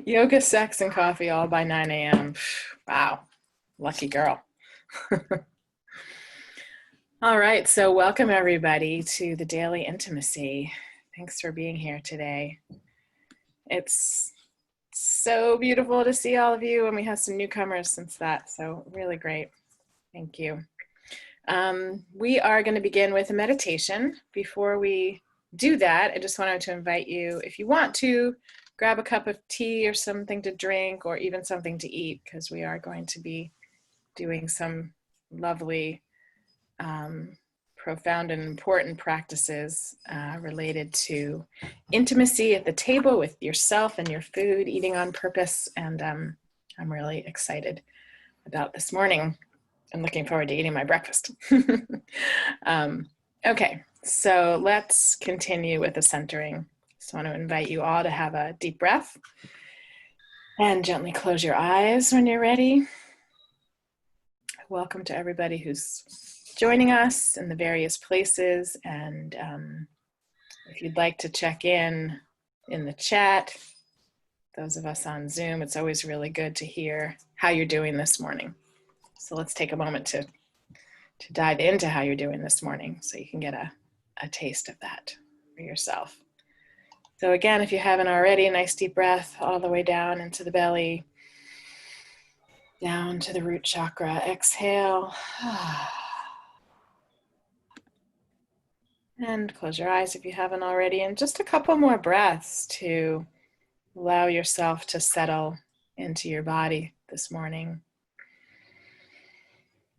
Yoga, sex, and coffee all by 9 a.m. Wow, lucky girl. All right, so welcome everybody to the Daily Intimacy. Thanks for being here today. It's so beautiful to see all of you, and we have some newcomers since that, so really great. Thank you. We are going to begin with a meditation. Before we do that, I just wanted to invite you, if you want to, grab a cup of tea or something to drink or even something to eat, because we are going to be doing some lovely, profound and important practices related to intimacy at the table with yourself and your food, eating on purpose. And I'm really excited about this morning. I'm looking forward to eating my breakfast. Okay, so let's continue with the centering. Just want to invite you all to have a deep breath and gently close your eyes when you're ready. Welcome to everybody who's joining us in the various places. And if you'd like to check in the chat, those of us on Zoom, it's always really good to hear how you're doing this morning. So let's take a moment to dive into how you're doing this morning so you can get a taste of that for yourself. So again, if you haven't already, a nice deep breath all the way down into the belly, down to the root chakra. Exhale. And close your eyes if you haven't already. And just a couple more breaths to allow yourself to settle into your body this morning.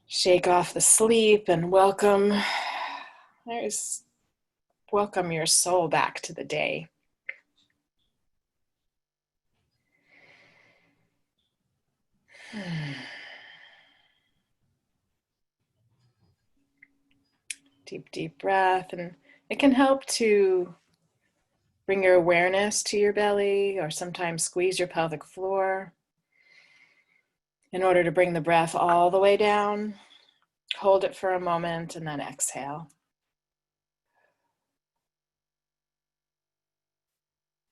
Shake off the sleep and welcome your soul back to the day. Deep, deep breath. And it can help to bring your awareness to your belly or sometimes squeeze your pelvic floor in order to bring the breath all the way down. Hold it for a moment and then exhale.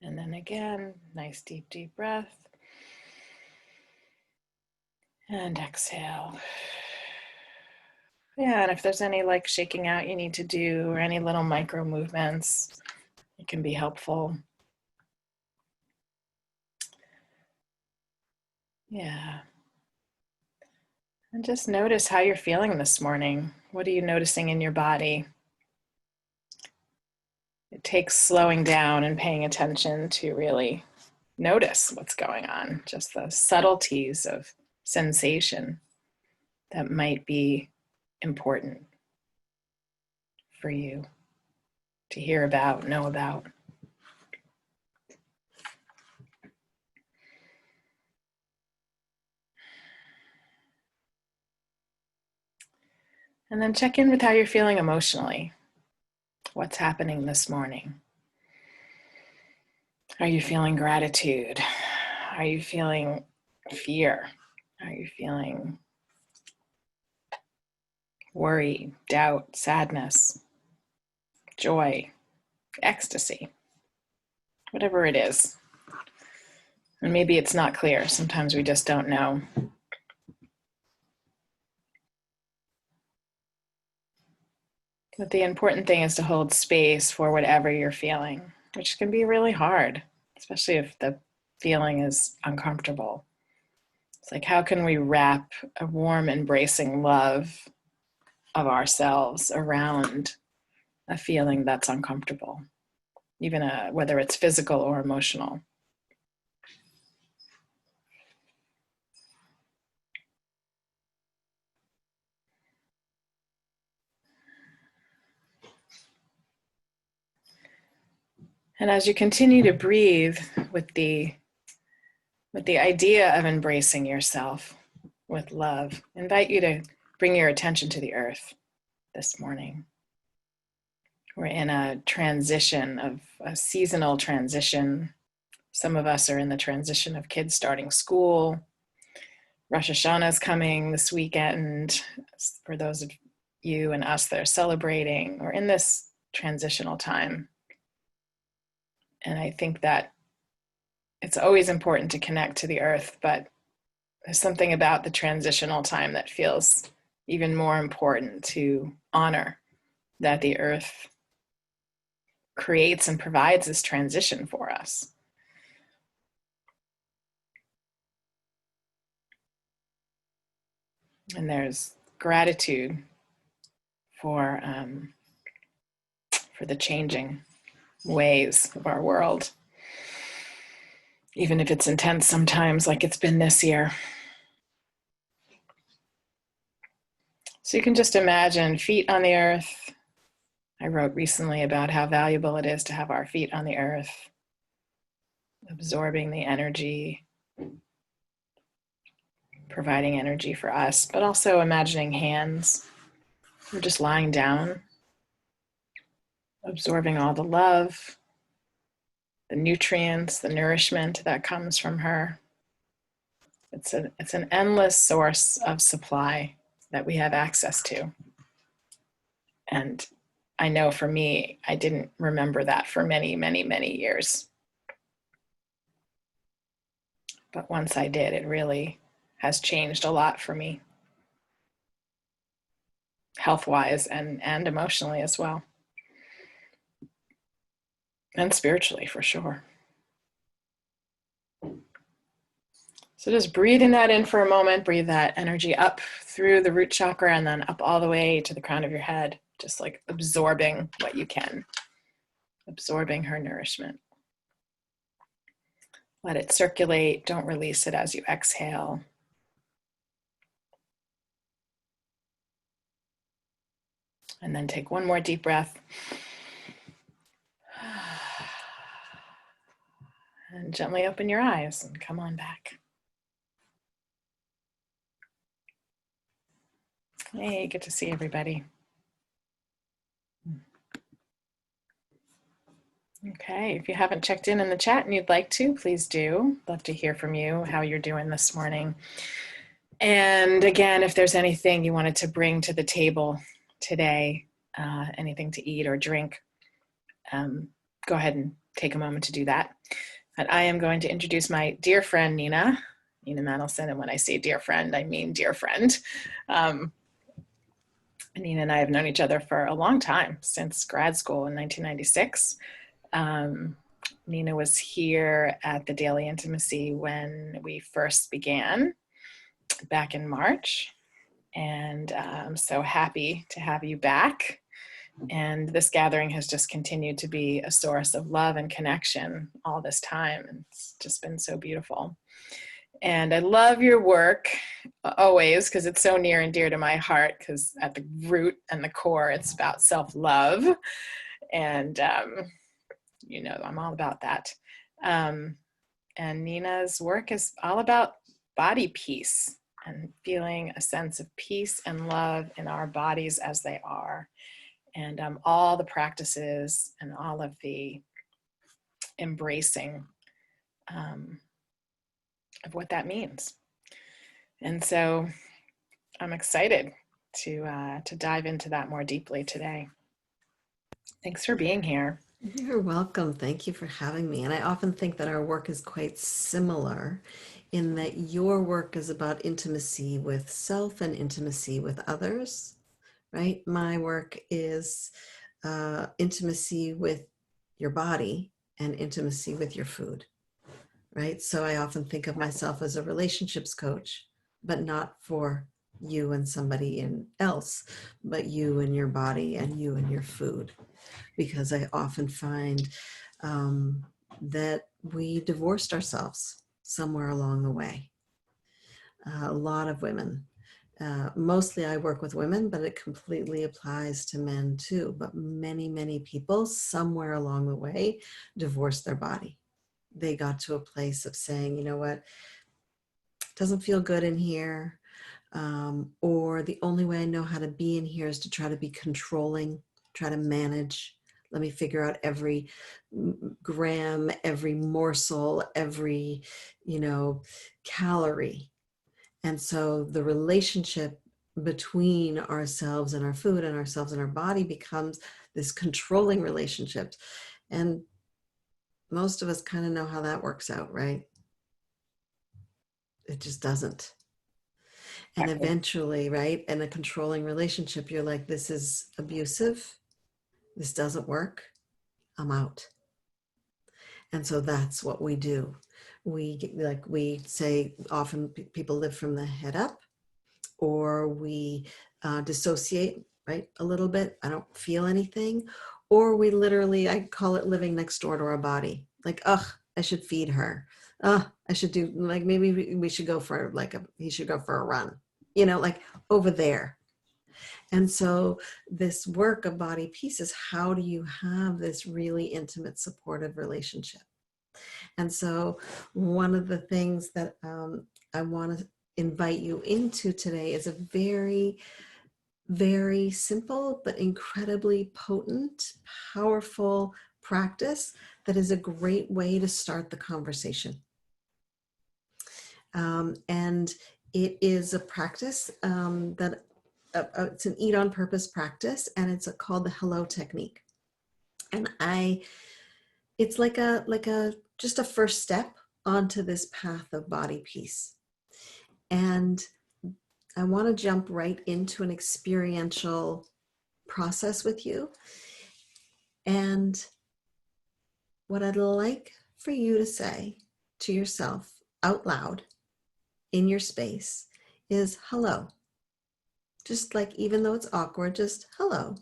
And then again, nice deep, deep breath. And exhale. Yeah, and if there's any like shaking out you need to do or any little micro movements, it can be helpful. Yeah. And just notice how you're feeling this morning. What are you noticing in your body? It takes slowing down and paying attention to really notice what's going on, just the subtleties of sensation that might be important for you to hear about, know about. And then check in with how you're feeling emotionally. What's happening this morning? Are you feeling gratitude? Are you feeling fear? Are you feeling worry, doubt, sadness, joy, ecstasy? Whatever it is. And maybe it's not clear. Sometimes we just don't know. But the important thing is to hold space for whatever you're feeling, which can be really hard, especially if the feeling is uncomfortable. It's like, how can we wrap a warm, embracing love of ourselves around a feeling that's uncomfortable, even whether it's physical or emotional? And as you continue to breathe with the idea of embracing yourself with love, I invite you to bring your attention to the earth this morning. We're in a transition, of a seasonal transition. Some of us are in the transition of kids starting school. Rosh Hashanah is coming this weekend. For those of you and us that are celebrating, we're in this transitional time. And I think that it's always important to connect to the earth, but there's something about the transitional time that feels even more important to honor, that the earth creates and provides this transition for us. And there's gratitude for the changing ways of our world, even if it's intense sometimes, like it's been this year. So you can just imagine feet on the earth. I wrote recently about how valuable it is to have our feet on the earth, absorbing the energy, providing energy for us, but also imagining hands. We're just lying down, absorbing all the love, the nutrients, the nourishment that comes from her. It's an endless source of supply that we have access to. And I know for me, I didn't remember that for many, many, many years. But once I did, it really has changed a lot for me, health-wise and emotionally as well. And spiritually, for sure. So just breathing that in for a moment, breathe that energy up through the root chakra and then up all the way to the crown of your head, just like absorbing what you can, absorbing her nourishment. Let it circulate, don't release it as you exhale. And then take one more deep breath. And gently open your eyes and come on back. Hey, good to see everybody. Okay, if you haven't checked in the chat and you'd like to, please do. Love to hear from you, how you're doing this morning. And again, if there's anything you wanted to bring to the table today, anything to eat or drink, go ahead and take a moment to do that. And I am going to introduce my dear friend, Nina Manolson. And when I say dear friend, I mean dear friend. Nina and I have known each other for a long time, since grad school in 1996. Nina was here at the Daily Intimacy when we first began back in March. And I'm so happy to have you back. And this gathering has just continued to be a source of love and connection all this time. And it's just been so beautiful. And I love your work always, because it's so near and dear to my heart, because at the root and the core, it's about self-love. And, I'm all about that. And Nina's work is all about body peace and feeling a sense of peace and love in our bodies as they are. And all the practices and all of the embracing of what that means. And so I'm excited to dive into that more deeply today. Thanks for being here. You're welcome. Thank you for having me. And I often think that our work is quite similar in that your work is about intimacy with self and intimacy with others, right? My work is intimacy with your body and intimacy with your food, right? So I often think of myself as a relationships coach, but not for you and somebody else, but you and your body and you and your food. Because I often find that we divorced ourselves somewhere along the way. A lot of women, mostly I work with women, but it completely applies to men too. But many, many people somewhere along the way divorced their body. They got to a place of saying, you know what, it doesn't feel good in here. Or the only way I know how to be in here is to try to be controlling, try to manage. Let me figure out every gram, every morsel, every, calorie. And so the relationship between ourselves and our food and ourselves and our body becomes this controlling relationship. And Most of us kind of know how that works out, right? It just doesn't. And eventually, right, in a controlling relationship, you're like, this is abusive. This doesn't work. I'm out. And so that's what we do. We say often people live from the head up, or we dissociate, right, a little bit. I don't feel anything. Or we literally, I call it living next door to our body. Like, ugh, I should feed her. I should do, like, maybe we should go for he should go for a run, like over there. And so this work of body peace is, how do you have this really intimate, supportive relationship? And so one of the things that I want to invite you into today is a very, very simple but incredibly potent, powerful practice that is a great way to start the conversation. And it is a practice that it's an eat on purpose practice, and it's called the hello technique. And it's like a just a first step onto this path of body peace. And I want to jump right into an experiential process with you. And what I'd like for you to say to yourself out loud in your space is hello. Just like, even though it's awkward, just hello.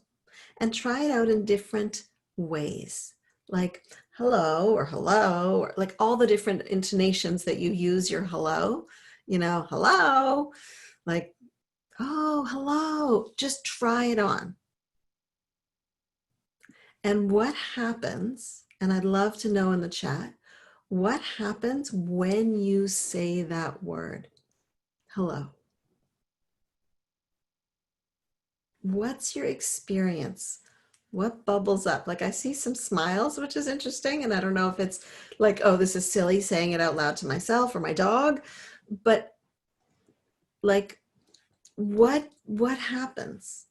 And try it out in different ways. Like hello, or like all the different intonations that you use your hello, hello, like, oh, hello, just try it on. And what happens, and I'd love to know in the chat, what happens when you say that word, hello? What's your experience? What bubbles up? Like, I see some smiles, which is interesting. And I don't know if it's like, oh, this is silly saying it out loud to myself or my dog, but like, what happens?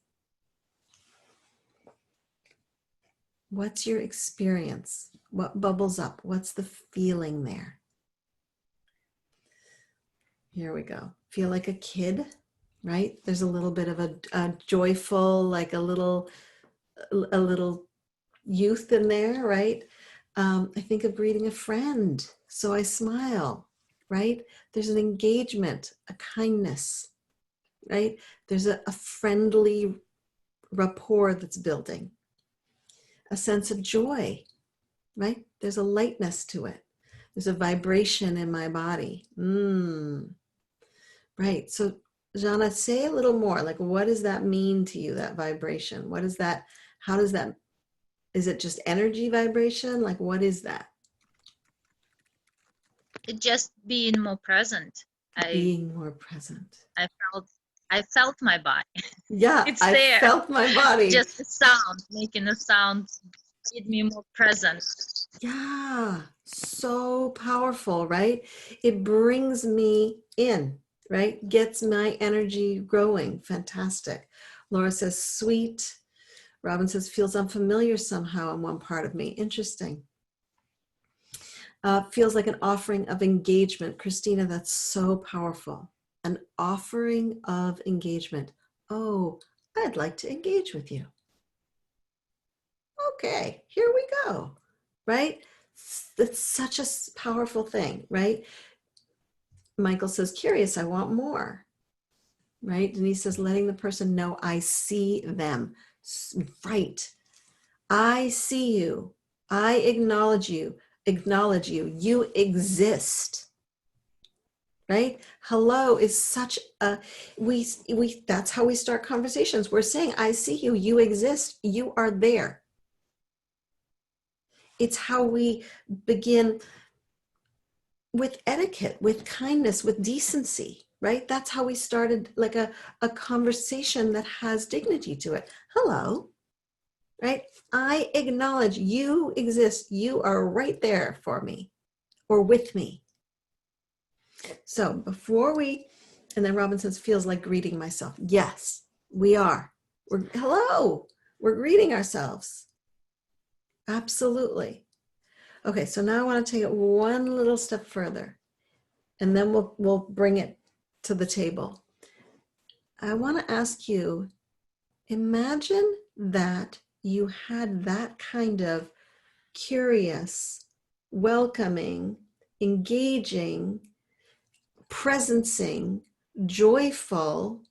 What's your experience? What bubbles up? What's the feeling there? Here we go. Feel like a kid, right? There's a little bit of a joyful, like a little youth in there, right? I think of greeting a friend, so I smile, right? There's an engagement, a kindness, right? There's a friendly rapport that's building, a sense of joy, right? There's a lightness to it. There's a vibration in my body. Right. So, Jana, say a little more. Like, what does that mean to you, that vibration? What is that? How does that, is it just energy vibration? Like, what is that? It just being more present. Being more present. I felt my body. Yeah, It's I there. felt my body. Just the sound, making a sound made me more present. Yeah, so powerful, right? It brings me in, right? Gets my energy growing. Fantastic. Laura says, sweet. Robyn says, feels unfamiliar somehow in one part of me. Interesting. Feels like an offering of engagement. Christina, that's so powerful. An offering of engagement. Oh, I'd like to engage with you. Okay, here we go, right? That's such a powerful thing, right? Michael says, curious, I want more, right? Denise says, letting the person know I see them, right? I see you. I acknowledge you, you exist, right? Hello is such a, we, that's how we start conversations. We're saying, I see you, you exist, you are there. It's how we begin with etiquette, with kindness, with decency, right? That's how we started, like a conversation that has dignity to it. Hello, right? I acknowledge you exist. You are right there for me or with me. So before we, and then Robyn says, feels like greeting myself. Yes, we are. Hello, we're greeting ourselves. Absolutely. Okay, so now I want to take it one little step further, and then we'll bring it to the table. I want to ask you, imagine that you had that kind of curious, welcoming, engaging, presencing, joyful,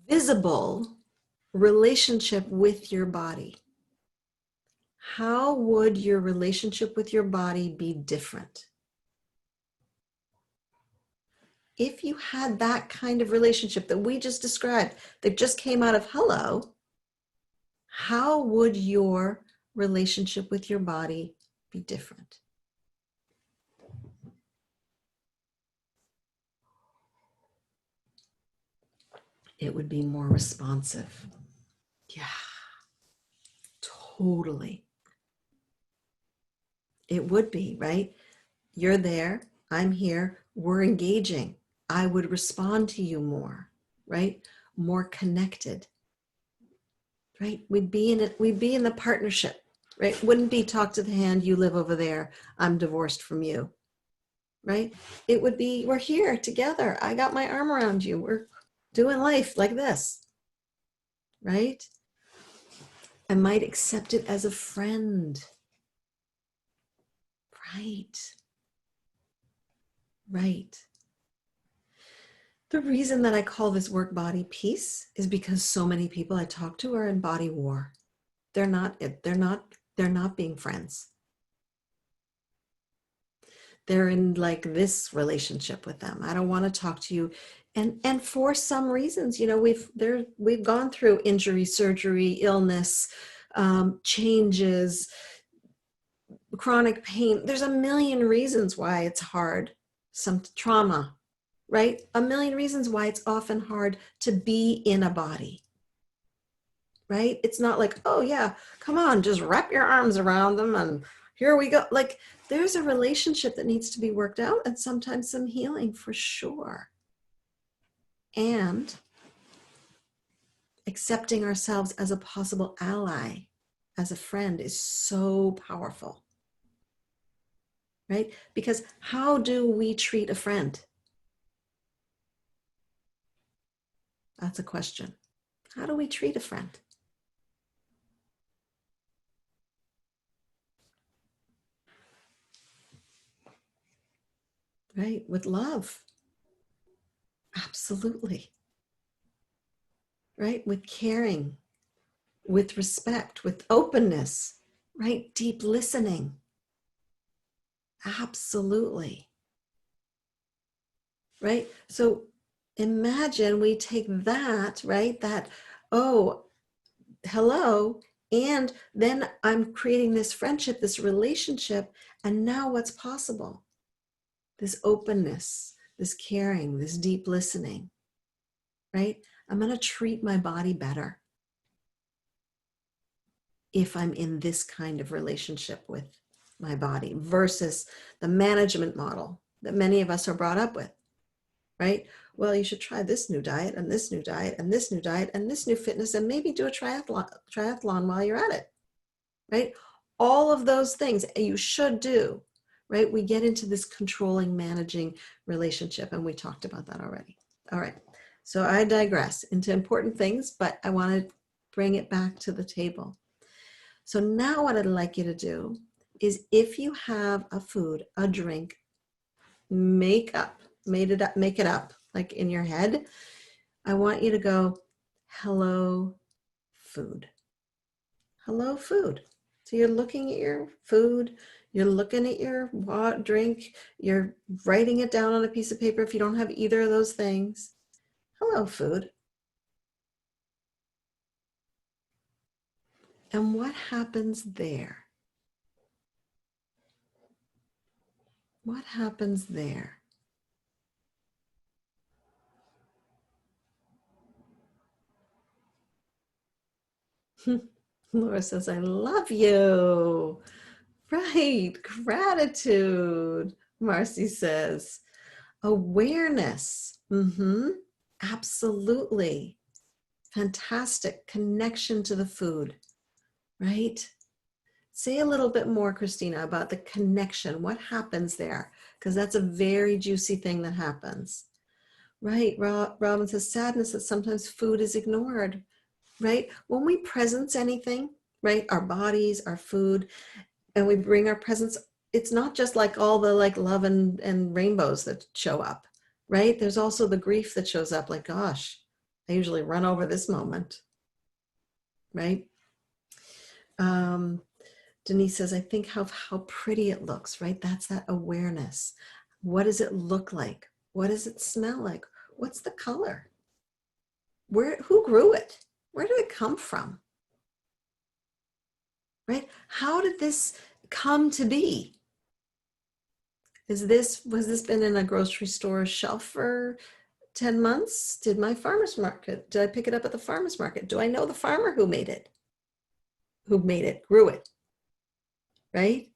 visible relationship with your body. How would your relationship with your body be different? If you had that kind of relationship that we just described, that just came out of hello, how would your relationship with your body be different? It would be more responsive. Yeah, totally. It would be, right? You're there, I'm here, we're engaging. I would respond to you more, right? More connected, right? We'd be in it, we'd be in the partnership, right? Wouldn't be talk to the hand, you live over there, I'm divorced from you, right? It would be, we're here together. I got my arm around you. We're doing life like this, right? I might accept it as a friend. Right. Right. The reason that I call this work body peace is because so many people I talk to are in body war. They're not being friends. They're in like this relationship with them. I don't want to talk to you. And for some reasons, you know, we've gone through injury, surgery, illness, changes, chronic pain. There's a million reasons why it's hard. Some trauma, right? A million reasons why it's often hard to be in a body, right? It's not like, oh yeah, come on, just wrap your arms around them and here we go. Like there's a relationship that needs to be worked out and sometimes some healing for sure. And accepting ourselves as a possible ally, as a friend is so powerful, right? Because how do we treat a friend? That's a question. How do we treat a friend? Right? With love. Absolutely. Right? With caring, with respect, with openness, right? Deep listening. Absolutely. Right? So imagine we take that, right? That, oh, hello. And then I'm creating this friendship, this relationship. And now what's possible? This openness, this caring, this deep listening, right? I'm going to treat my body better if I'm in this kind of relationship with my body versus the management model that many of us are brought up with, right? Well, you should try this new diet and this new diet and this new diet and this new fitness and maybe do a triathlon while you're at it, right? All of those things you should do, right? We get into this controlling, managing relationship, and we talked about that already. All right, so I digress into important things, but I want to bring it back to the table. So now what I'd like you to do is if you have a food, a drink, make it up, like in your head. I want you to go, hello, food. Hello, food. So you're looking at your food, you're looking at your drink, you're writing it down on a piece of paper if you don't have either of those things. Hello, food. And what happens there? What happens there? Laura says, I love you. Right. Gratitude. Marcy says, awareness. Absolutely. Fantastic connection to the food, right? Say a little bit more, Christina, about the connection. What happens there? Because that's a very juicy thing that happens. Right, Robyn says sadness that sometimes food is ignored, right? When we presence anything, right, our bodies, our food, and we bring our presence, it's not just like all the like love and rainbows that show up, right? There's also the grief that shows up like, gosh, I usually run over this moment, right? Denise says, I think how pretty it looks, right? That's that awareness. What does it look like? What does it smell like? What's the color? Who grew it? Where did it come from? Right? How did this come to be? Was this been in a grocery store shelf for 10 months? Did I pick it up at the farmer's market? Do I know the farmer who made it, grew it, right?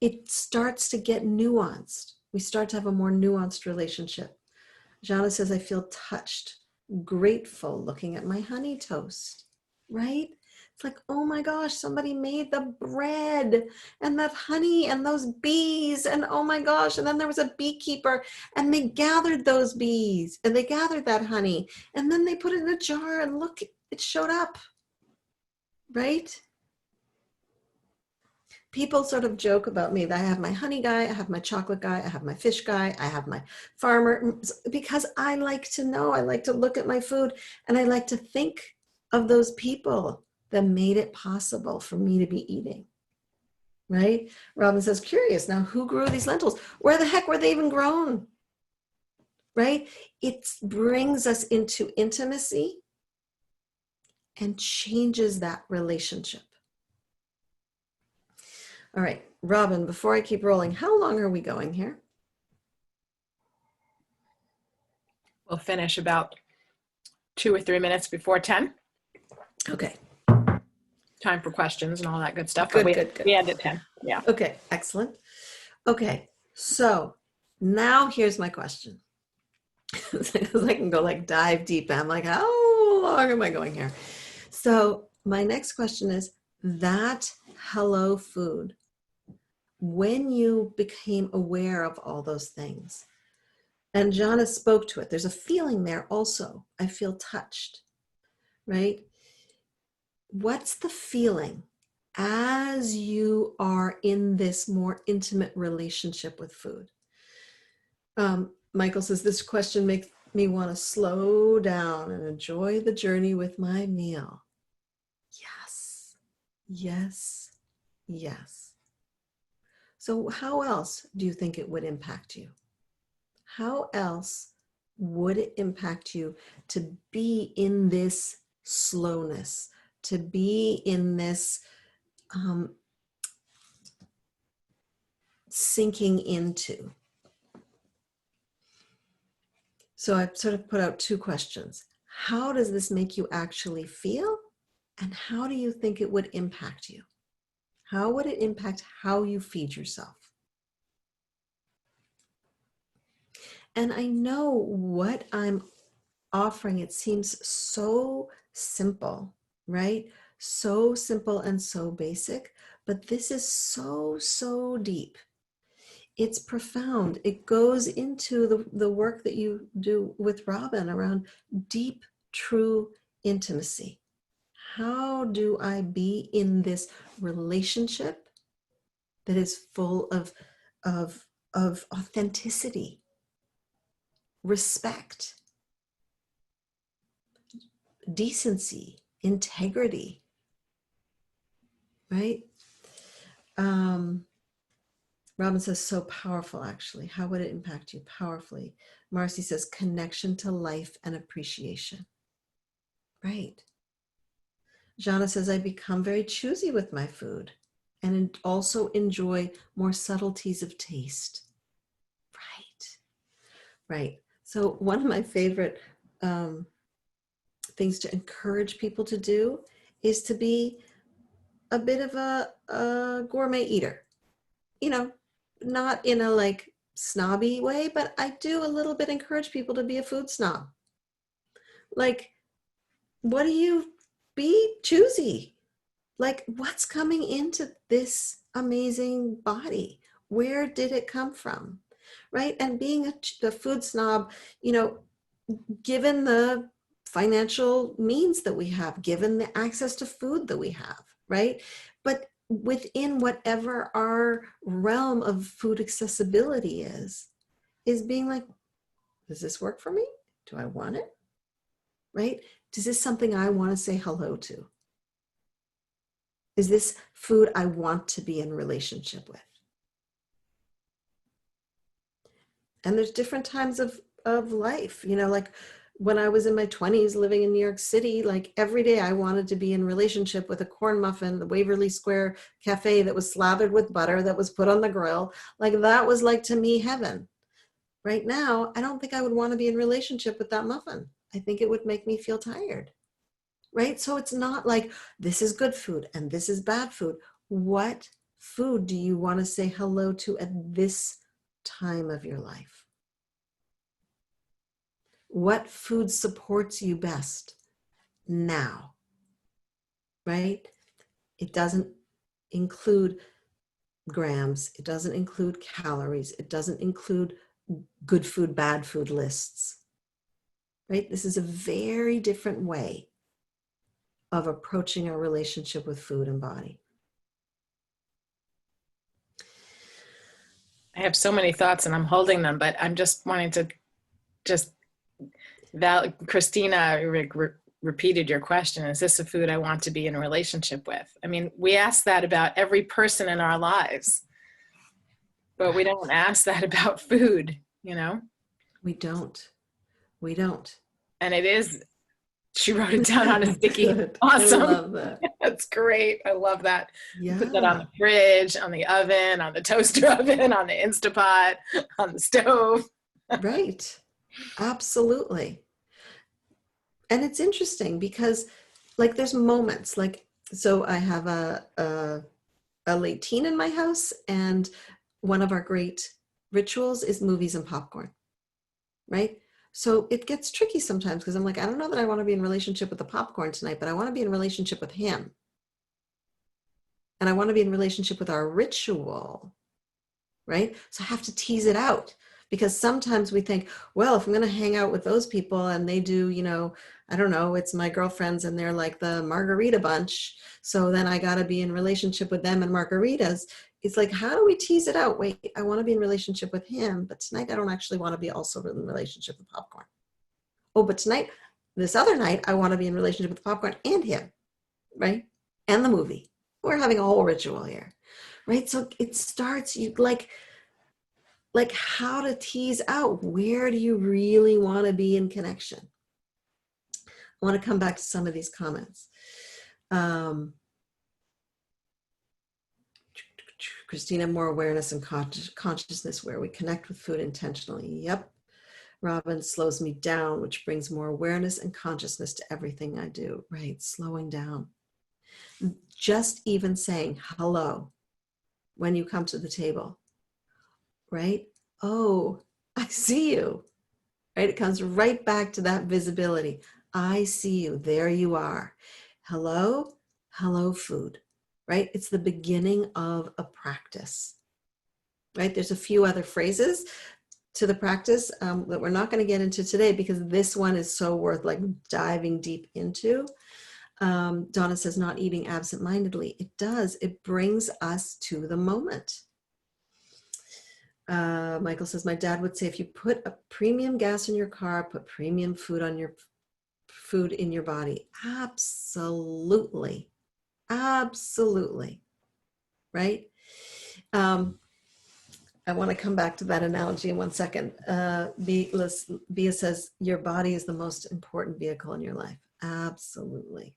It starts to get nuanced. We start to have a more nuanced relationship. Jana says, I feel touched, grateful looking at my honey toast, right? It's like, oh my gosh, somebody made the bread and that honey and those bees and oh my gosh. And then there was a beekeeper and they gathered those bees and they gathered that honey and then they put it in a jar and look, it showed up, right? People sort of joke about me that I have my honey guy, I have my chocolate guy, I have my fish guy, I have my farmer, because I like to know, I like to look at my food and I like to think of those people that made it possible for me to be eating, right? Robyn says, curious, now who grew these lentils? Where the heck were they even grown, right? It brings us into intimacy and changes that relationship. All right, Robyn, before I keep rolling, how long are we going here? We'll finish about 2 or 3 minutes before 10. Okay. Time for questions and all that good stuff. Good, But good. we end at 10. Yeah. Okay, excellent. Okay, so now here's my question. Because I can go like dive deep. I'm like, how long am I going here? So my next question is that hello food. When you became aware of all those things, and Jana spoke to it, there's a feeling there also. I feel touched, right? What's the feeling as you are in this more intimate relationship with food? Michael says, this question makes me want to slow down and enjoy the journey with my meal. Yes, yes, yes. So how else do you think it would impact you? How else would it impact you to be in this slowness, to be in this sinking into? So I sort of put out 2 questions. How does this make you actually feel? And how do you think it would impact you? How would it impact how you feed yourself? And I know what I'm offering, it seems so simple, right? So simple and so basic, but this is so, so deep. It's profound. It goes into the work that you do with Robyn around deep, true intimacy. How do I be in this relationship that is full of authenticity, respect, decency, integrity, right? Robyn says, so powerful, actually. How would it impact you? Powerfully. Marcy says, connection to life and appreciation. Right. Jana says, I become very choosy with my food and also enjoy more subtleties of taste. Right. Right. So one of my favorite things to encourage people to do is to be a bit of a gourmet eater. You know, not in a like snobby way, but I do a little bit encourage people to be a food snob. Like, what do you be choosy? Like, what's coming into this amazing body? Where did it come from? Right? And being a food snob, you know, given the financial means that we have, given the access to food that we have, right? But within whatever our realm of food accessibility is being like, does this work for me? Do I want it? Right? Is this something I want to say hello to? Is this food I want to be in relationship with? And there's different times of life, you know, like when I was in my 20s living in New York City, like every day I wanted to be in relationship with a corn muffin, the Waverly Square cafe that was slathered with butter that was put on the grill. Like that was like to me heaven. Right now, I don't think I would want to be in relationship with that muffin. I think it would make me feel tired. Right? So it's not like this is good food and this is bad food. What food do you want to say hello to at this time of your life? What food supports you best now? Right? It doesn't include grams. It doesn't include calories. It doesn't include good food, bad food lists. Right? This is a very different way of approaching our relationship with food and body. I have so many thoughts and I'm holding them, but I'm just wanting to Christina repeated your question. Is this a food I want to be in a relationship with? I mean, we ask that about every person in our lives, but we don't ask that about food, you know? We don't. We don't. And it is, she wrote it down on a sticky. Good. Awesome. I love that. That's great. I love that. Yeah. Put that on the fridge, on the oven, on the toaster oven, on the Instapot, on the stove. Right. Absolutely. And it's interesting because like there's moments like, so I have a late teen in my house, and one of our great rituals is movies and popcorn. Right? So it gets tricky sometimes because I'm like, I don't know that I want to be in relationship with the popcorn tonight, but I want to be in relationship with him. And I want to be in relationship with our ritual, right? So I have to tease it out because sometimes we think, well, if I'm going to hang out with those people and they do, you know, I don't know, it's my girlfriends and they're like the margarita bunch. So then I got to be in relationship with them and margaritas. It's like, how do we tease it out? Wait, I want to be in relationship with him, but tonight I don't actually want to be also in relationship with popcorn. Oh, but tonight, this other night, I want to be in relationship with popcorn and him, right? And the movie. We're having a whole ritual here, right? So it starts, you like how to tease out, where do you really want to be in connection? I want to come back to some of these comments. Christina, more awareness and consciousness where we connect with food intentionally. Yep. Robyn, slows me down, which brings more awareness and consciousness to everything I do. Right, slowing down. Just even saying hello when you come to the table, right? Oh, I see you, right? It comes right back to that visibility. I see you, there you are. Hello, hello food, right? It's the beginning of a practice, right? There's a few other phrases to the practice that we're not going to get into today because this one is so worth like diving deep into. Donna says, not eating absent-mindedly. It does. It brings us to the moment. Michael says, my dad would say, if you put a premium gas in your car, put premium food on your food in your body. Absolutely. Absolutely. Right? I want to come back to that analogy in 1 second. Bia says, your body is the most important vehicle in your life. Absolutely.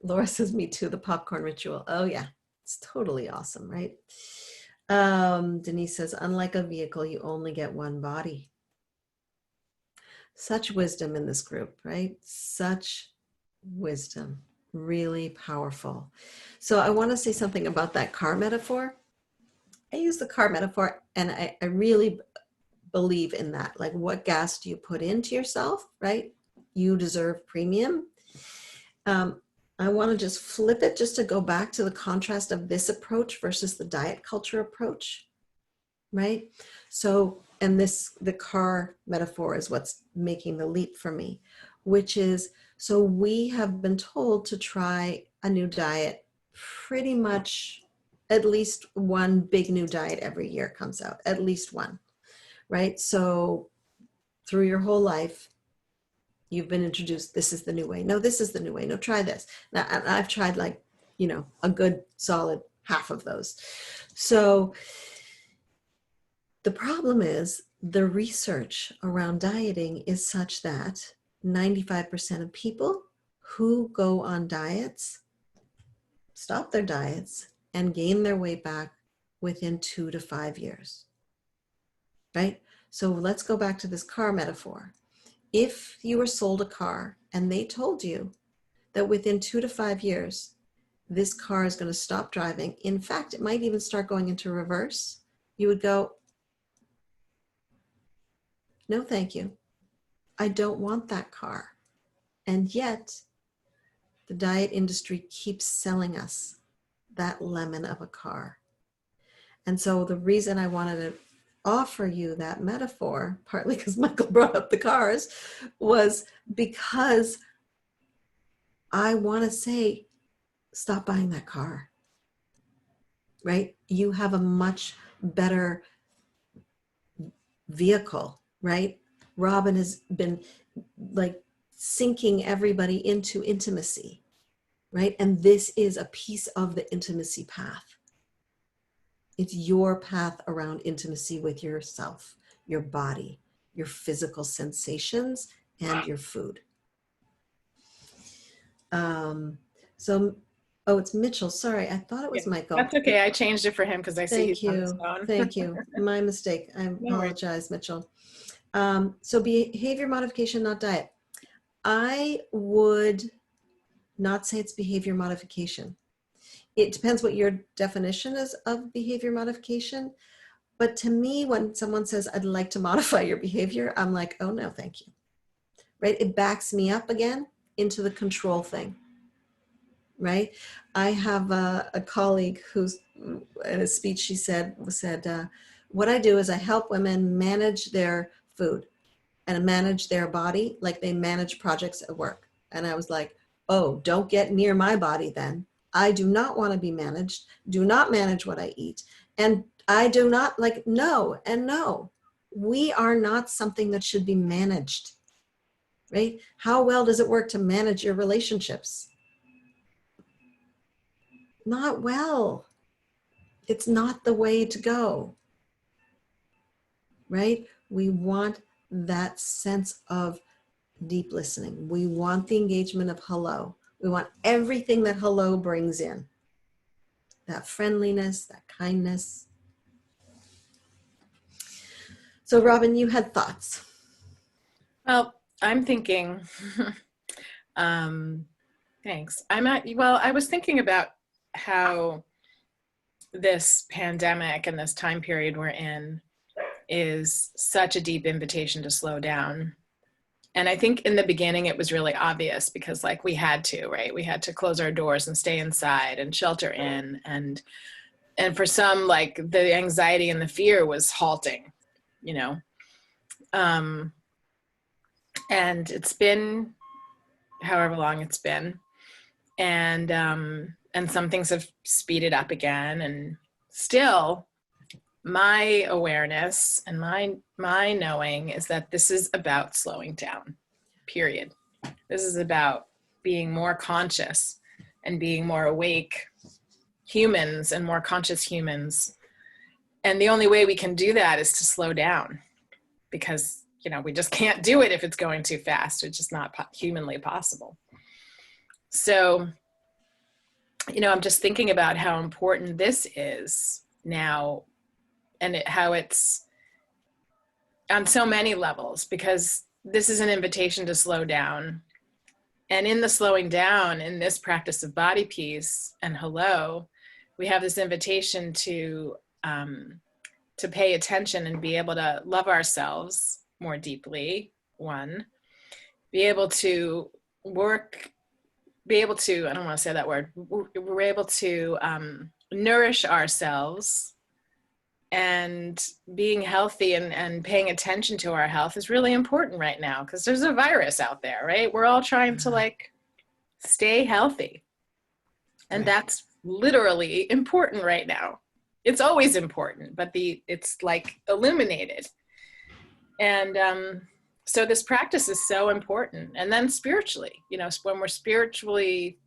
Laura says, me too, the popcorn ritual. Oh yeah, it's totally awesome, right? Denise says, unlike a vehicle, you only get one body. Such wisdom in this group, right? Such wisdom, really powerful. So I want to say something about that car metaphor. I use the car metaphor and I really believe in that. Like, what gas do you put into yourself, right? You deserve premium. I want to just flip it just to go back to the contrast of this approach versus the diet culture approach, right? So, and the car metaphor is what's making the leap for me, which is, so we have been told to try a new diet pretty much, at least one big new diet every year comes out, at least one, right? So through your whole life, you've been introduced, this is the new way. No, this is the new way. No, try this. Now, I've tried like, a good solid half of those. So the problem is the research around dieting is such that 95% of people who go on diets stop their diets and gain their weight back within 2 to 5 years, right? So let's go back to this car metaphor. If you were sold a car and they told you that within 2 to 5 years, this car is going to stop driving, in fact, it might even start going into reverse, you would go, no, thank you. I don't want that car. And yet, the diet industry keeps selling us that lemon of a car. And so the reason I wanted to offer you that metaphor, partly because Michael brought up the cars, was because I want to say, stop buying that car, right? You have a much better vehicle, right? Robyn has been like sinking everybody into intimacy, right? And this is a piece of the intimacy path. It's your path around intimacy with yourself, your body, your physical sensations, and your food. Oh, it's Mitchell. Sorry, I thought it was Michael. That's okay. I changed it for him because I see Thank he's on his you. phone. Thank you. My mistake. I apologize, Mitchell. So behavior modification, not diet. I would not say it's behavior modification. It depends what your definition is of behavior modification. But to me, when someone says, I'd like to modify your behavior, I'm like, oh no, thank you. Right? It backs me up again into the control thing. Right? I have a colleague who's, in a speech she said, what I do is I help women manage their food and manage their body like they manage projects at work. And I was like, oh, don't get near my body then. I do not want to be managed. Do not manage what I eat. And I do not no and no. We are not something that should be managed, right? How well does it work to manage your relationships? Not well. It's not the way to go, right? We want that sense of deep listening. We want the engagement of hello. We want everything that hello brings in. That friendliness, that kindness. So Robyn, you had thoughts. Well, I'm thinking, thanks. I was thinking about how this pandemic and this time period we're in is such a deep invitation to slow down. And I think in the beginning it was really obvious because we had to, right? We had to close our doors and stay inside and shelter in. And for some, the anxiety and the fear was halting, and it's been however long it's been. And some things have speeded up again, and still my awareness and my knowing is that this is about slowing down, period. This is about being more conscious and being more awake humans and more conscious humans. And the only way we can do that is to slow down, because we just can't do it if it's going too fast. It's just not humanly possible. So, I'm just thinking about how important this is now, and how it's on so many levels, because this is an invitation to slow down. And in the slowing down, in this practice of body peace and hello, we have this invitation to pay attention and be able to love ourselves more deeply, one, be able to work be able to, I don't want to say that word, we're able to nourish ourselves, and being healthy and paying attention to our health is really important right now, because there's a virus out there, right? We're all trying to like stay healthy. And that's literally important right now. It's always important, but it's like illuminated. And so this practice is so important. And then spiritually, you know, when we're spiritually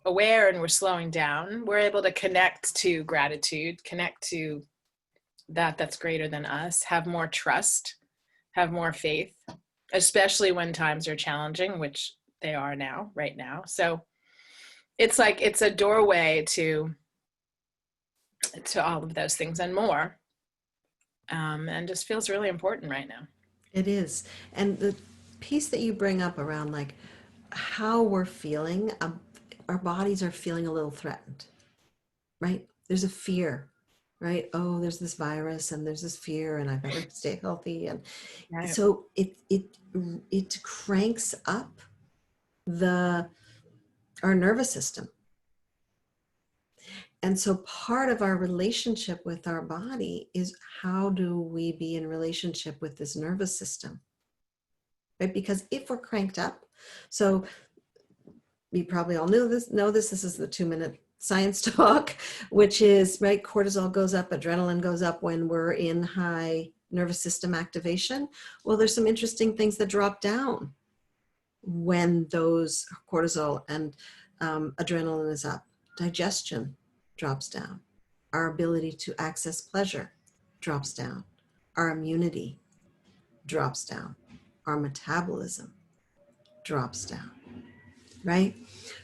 aware and we're slowing down, we're able to connect to gratitude, connect to that's greater than us, have more trust, have more faith, especially when times are challenging, which they are now, right now. So it's like, it's a doorway to all of those things and more. And just feels really important right now. It is. And the piece that you bring up around like how we're feeling, our bodies are feeling a little threatened, right? There's a fear, right? Oh, there's this virus and there's this fear and I better stay healthy. And so it cranks up our nervous system. And so part of our relationship with our body is, how do we be in relationship with this nervous system, right? Because if we're cranked up, so you probably all know this, this is the 2-minute science talk, which is, right, cortisol goes up, adrenaline goes up when we're in high nervous system activation. Well, there's some interesting things that drop down when those cortisol and adrenaline is up. Digestion drops down. Our ability to access pleasure drops down. Our immunity drops down. Our metabolism drops down, right?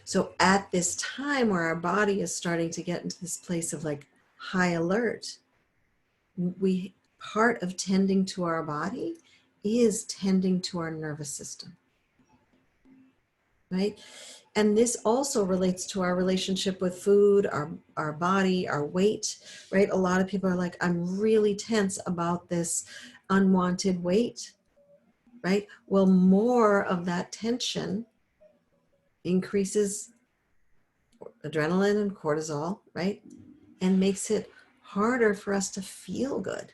So at this time where our body is starting to get into this place of like high alert, part of tending to our body is tending to our nervous system, right? And this also relates to our relationship with food, our body, our weight, right? A lot of people are like, I'm really tense about this unwanted weight, right? Well, more of that tension increases adrenaline and cortisol, right? And makes it harder for us to feel good.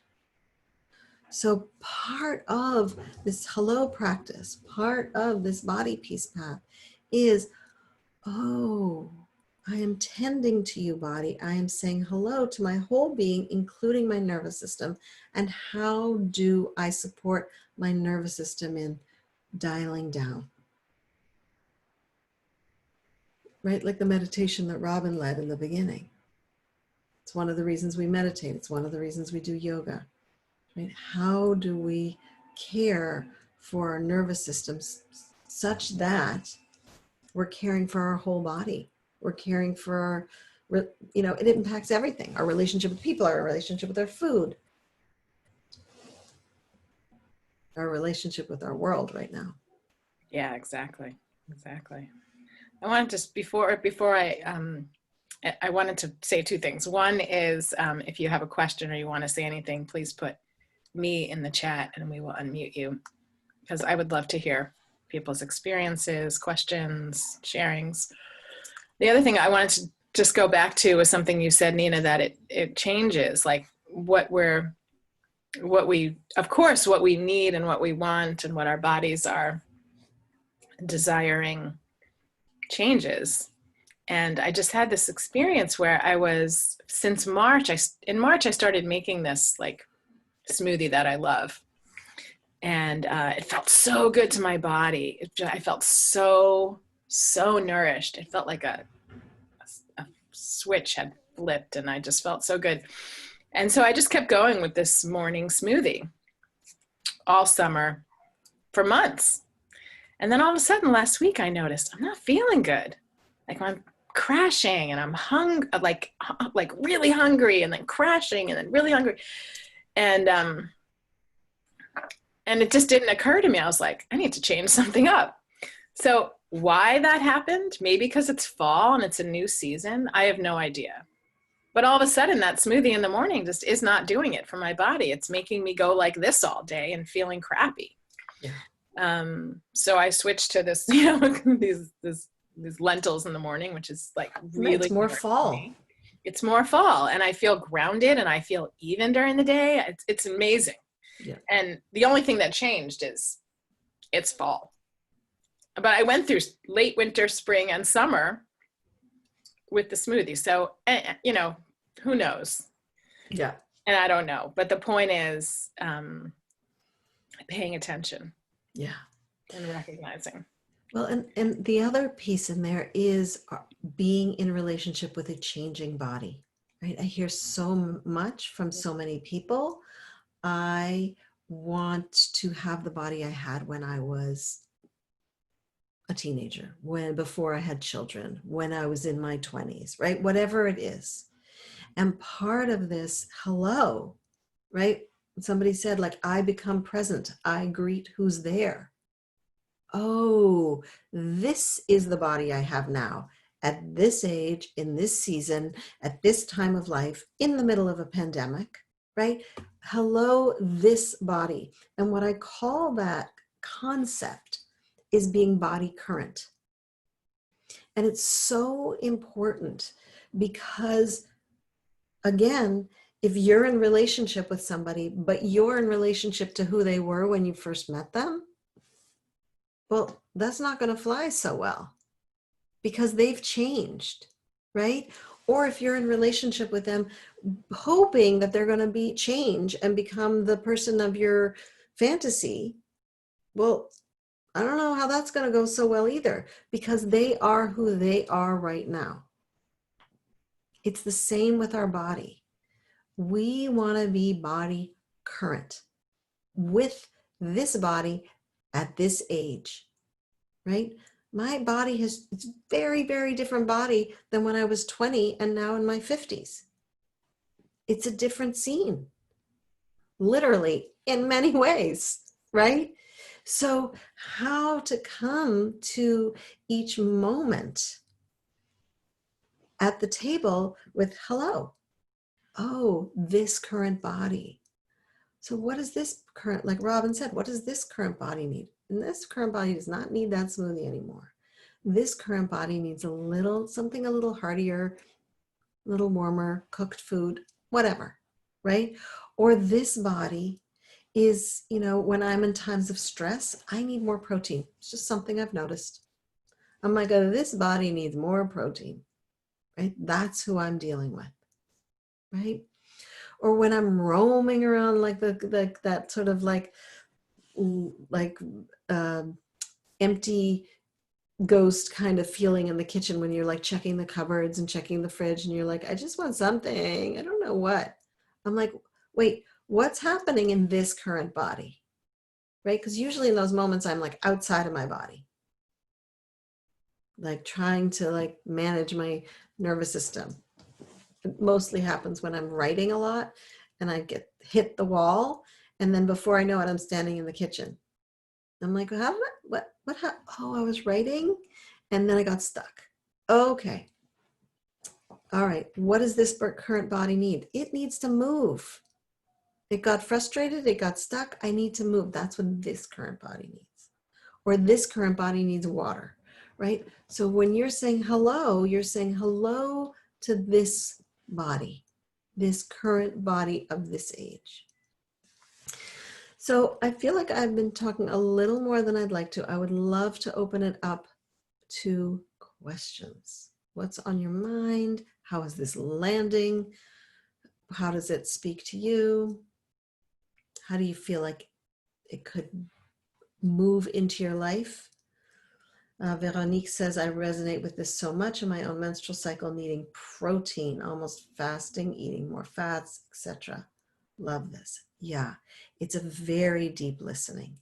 So part of this hello practice, part of this body peace path is, oh, I am tending to you, body. I am saying hello to my whole being, including my nervous system. And how do I support my nervous system in dialing down? Right? Like the meditation that Robyn led in the beginning. It's one of the reasons we meditate. It's one of the reasons we do yoga. Right? How do we care for our nervous systems such that we're caring for our whole body? We're caring for our, you know, it impacts everything. Our relationship with people, our relationship with our food, our relationship with our world right now. Yeah, exactly. Exactly. I wanted to, before I wanted to say two things. One is, if you have a question or you want to say anything, please put me in the chat and we will unmute you, because I would love to hear people's experiences, questions, sharings. The other thing I wanted to just go back to was something you said, Nina, that it changes, like what we need and what we want and what our bodies are desiring changes. And I just had this experience where I was, since March, in March, I started making this like smoothie that I love. And it felt so good to my body. I felt so nourished. It felt like a switch had flipped and I just felt so good. And so I just kept going with this morning smoothie all summer for months. And then all of a sudden last week I noticed I'm not feeling good. Like I'm crashing and I'm like really hungry and then crashing and then really hungry. And it just didn't occur to me. I was like, I need to change something up. So why that happened, maybe because it's fall and it's a new season, I have no idea. But all of a sudden that smoothie in the morning just is not doing it for my body. It's making me go like this all day and feeling crappy. Yeah. So I switched to this, this these lentils in the morning, which is like Right, really it's more good for fall. me. It's more fall, and I feel grounded and I feel even during the day. It's amazing. Yeah. And the only thing that changed is it's fall. But I went through late winter, spring, and summer with the smoothie. So, you know, who knows? Yeah. And I don't know. But the point is paying attention. Yeah. And recognizing. Well, and the other piece in there is being in relationship with a changing body, right? I hear so much from so many people. I want to have the body I had when I was a teenager, before I had children, when I was in my 20s, right? Whatever it is. And part of this, hello, right? Somebody said, like, I become present. I greet who's there. Oh, this is the body I have now at this age, in this season, at this time of life, in the middle of a pandemic, right? Hello, this body. And what I call that concept is being body current. And it's so important because, again, if you're in relationship with somebody, but you're in relationship to who they were when you first met them, well, that's not going to fly so well because they've changed, right? Or if you're in relationship with them, hoping that they're going to be change and become the person of your fantasy, well, I don't know how that's going to go so well either, because they are who they are right now. It's the same with our body. We want to be body current with this body at this age, right? My body it's very, very different body than when I was 20 and now in my 50s. It's a different scene, literally, in many ways, right? So how to come to each moment at the table with hello, oh, this current body. So what does this current, like Robyn said, what does this current body need? And this current body does not need that smoothie anymore. This current body needs something a little heartier, a little warmer, cooked food, whatever, right? Or this body is, when I'm in times of stress, I need more protein. It's just something I've noticed. I'm like, oh, this body needs more protein, right? That's who I'm dealing with, right? Or when I'm roaming around like that sort of like empty ghost kind of feeling in the kitchen when you're like checking the cupboards and checking the fridge and you're like, I just want something. I don't know what. I'm like, wait, what's happening in this current body? Right? Because usually in those moments, I'm like outside of my body, like trying to like manage my nervous system. It mostly happens when I'm writing a lot and I hit the wall. And then before I know it, I'm standing in the kitchen. I'm like, what, oh, I was writing and then I got stuck. Okay. All right. What does this current body need? It needs to move. It got frustrated. It got stuck. I need to move. That's what this current body needs. Or this current body needs water, right? So when you're saying hello to this body, this current body of this age. So I feel like I've been talking a little more than I'd like to. I would love to open it up to questions. What's on your mind? How is this landing? How does it speak to you? How do you feel like it could move into your life? Veronique says, I resonate with this so much in my own menstrual cycle, needing protein, almost fasting, eating more fats, etc. Love this. Yeah, it's a very deep listening.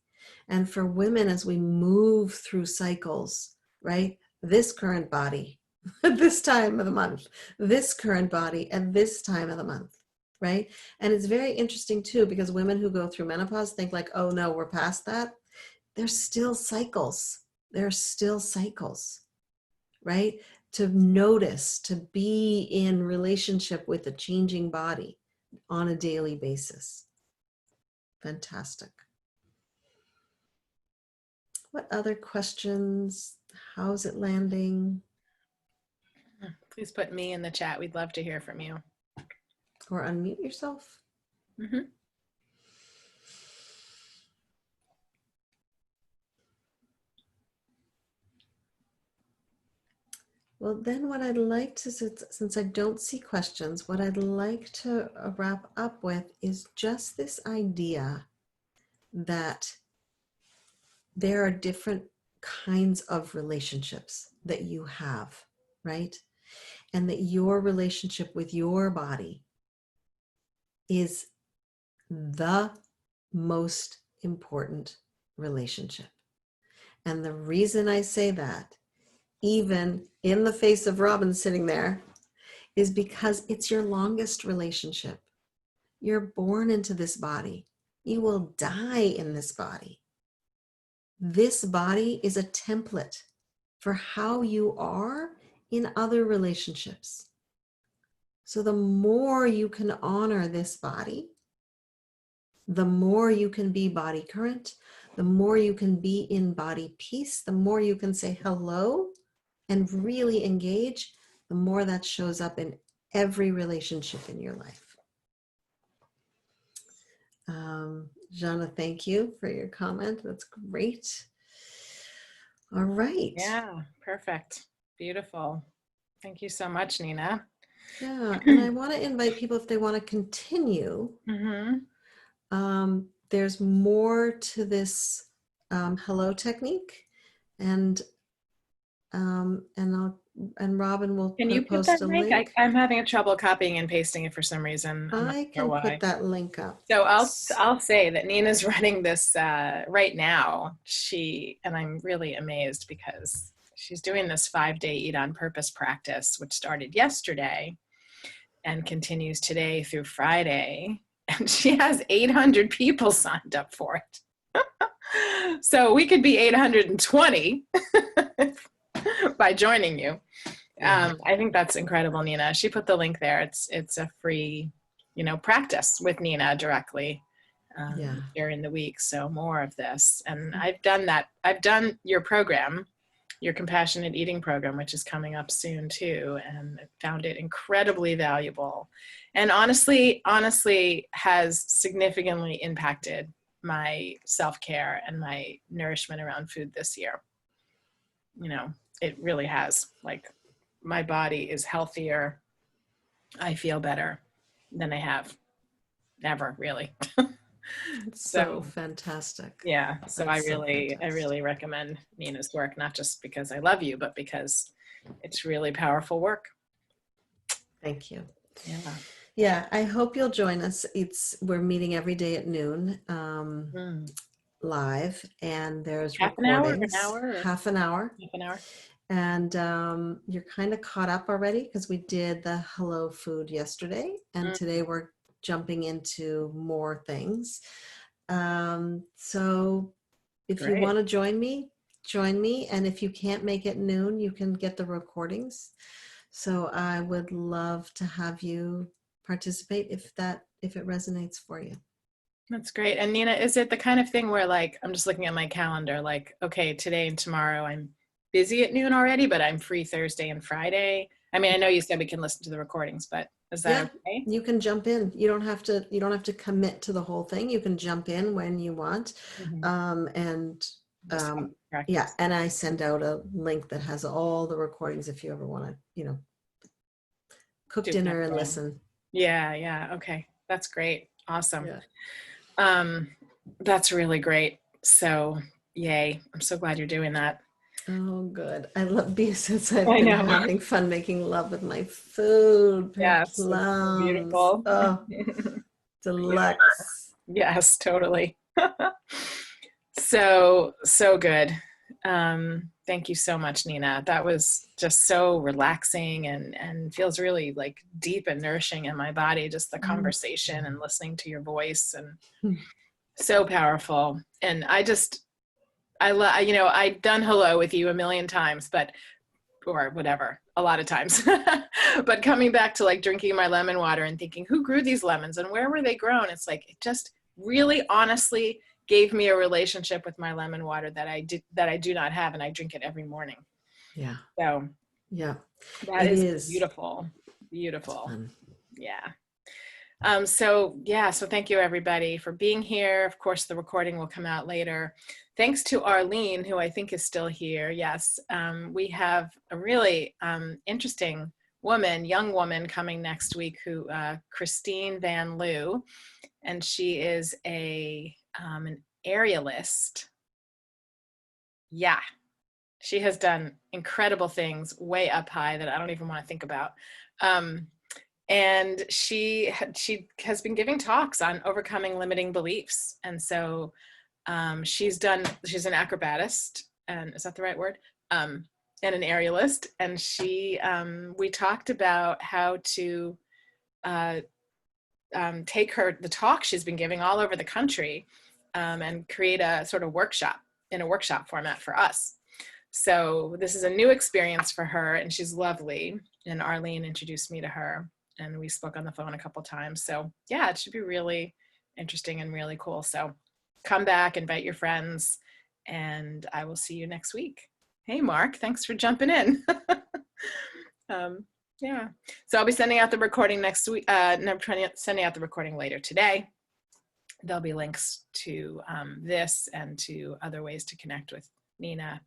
And for women, as we move through cycles, right? This current body at this time of the month, this current body at this time of the month, right? And it's very interesting too, because women who go through menopause think like, oh no, we're past that. There's still cycles. There are still cycles, right? To notice, to be in relationship with a changing body on a daily basis. Fantastic. What other questions How's it landing? Please put me in the chat. We'd love to hear from you. Or unmute yourself. Mm-hmm. Well, then what I'd like to, since I don't see questions, what I'd like to wrap up with is just this idea that there are different kinds of relationships that you have, right? And that your relationship with your body is the most important relationship. And the reason I say that, even in the face of Robyn sitting there, is because it's your longest relationship. You're born into this body. You will die in this body. This body is a template for how you are in other relationships. So the more you can honor this body, the more you can be body current, the more you can be in body peace, the more you can say hello and really engage, the more that shows up in every relationship in your life. Jana, thank you for your comment. That's great. All right. Yeah, perfect. Beautiful. Thank you so much, Nina. Yeah, and I want to invite people, if they want to continue, there's more to this hello technique, and Robyn will Can you put post that a link? link. I'm having trouble copying and pasting it for some reason. I'm not I sure can why. put that link up. So I'll say that Nina's running this right now. And I'm really amazed because she's doing this 5-day Eat on Purpose practice, which started yesterday and continues today through Friday. And she has 800 people signed up for it. So we could be 820 by joining you. I think that's incredible, Nina. She put the link there. It's a free, practice with Nina directly during the week. So more of this. And I've done that. I've done your program, your compassionate eating program, which is coming up soon too. And found it incredibly valuable. And honestly has significantly impacted my self-care and my nourishment around food this year. It really has. Like, my body is healthier. I feel better than I have ever, really. It's so fantastic. Yeah. So I really recommend Nina's work, not just because I love you, but because it's really powerful work. Thank you. Yeah. Yeah, I hope you'll join us. We're meeting every day at noon live, and there's half recordings. Half an hour. And you're kind of caught up already because we did the hello food yesterday, and today we're jumping into more things. So if you want to join me, and if you can't make it noon, you can get the recordings. So I would love to have you participate if it resonates for you. That's great. And Nina, is it the kind of thing where, like, I'm just looking at my calendar, like, okay, today and tomorrow I'm busy at noon already, but I'm free Thursday and Friday? I mean, I know you said we can listen to the recordings, but is that okay? You can jump in. You don't have to commit to the whole thing. You can jump in when you want. And I send out a link that has all the recordings if you ever want to, cook dinner and listen. Yeah. Okay. That's great. Awesome. That's really great. So yay. I'm so glad you're doing that. Oh, good. I love since I've been having fun making love with my food. Yes, so beautiful. Oh, deluxe. Yes, totally. So good. Thank you so much, Nina. That was just so relaxing and feels really like deep and nourishing in my body. Just the conversation and listening to your voice, and so powerful. And I've done hello with you a million times, or whatever, a lot of times, but coming back to like drinking my lemon water and thinking, who grew these lemons and where were they grown? It's like, it just really honestly gave me a relationship with my lemon water that I do not have. And I drink it every morning. Yeah. So Yeah. that It is is beautiful, beautiful. fun. Yeah. So thank you everybody for being here. Of course, the recording will come out later. Thanks to Arlene, who I think is still here. Yes, we have a really interesting young woman coming next week, who Christine Van Loo, and she is an aerialist. Yeah, she has done incredible things way up high that I don't even want to think about. And she has been giving talks on overcoming limiting beliefs. And so she's an acrobatist, and is that the right word? And an aerialist. And we talked about how to take the talk she's been giving all over the country and create a sort of workshop in a workshop format for us. So this is a new experience for her, and she's lovely. And Arlene introduced me to her, and we spoke on the phone a couple times. So yeah, it should be really interesting and really cool. So come back, invite your friends, and I will see you next week. Hey, Mark, thanks for jumping in. Yeah, so I'll be sending out the recording next week. No, I'm sending out the recording later today. There'll be links to this and to other ways to connect with Nina.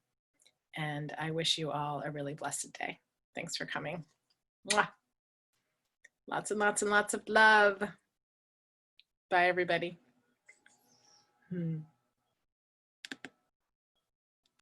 And I wish you all a really blessed day. Thanks for coming. Mwah. Lots and lots and lots of love. Bye, everybody.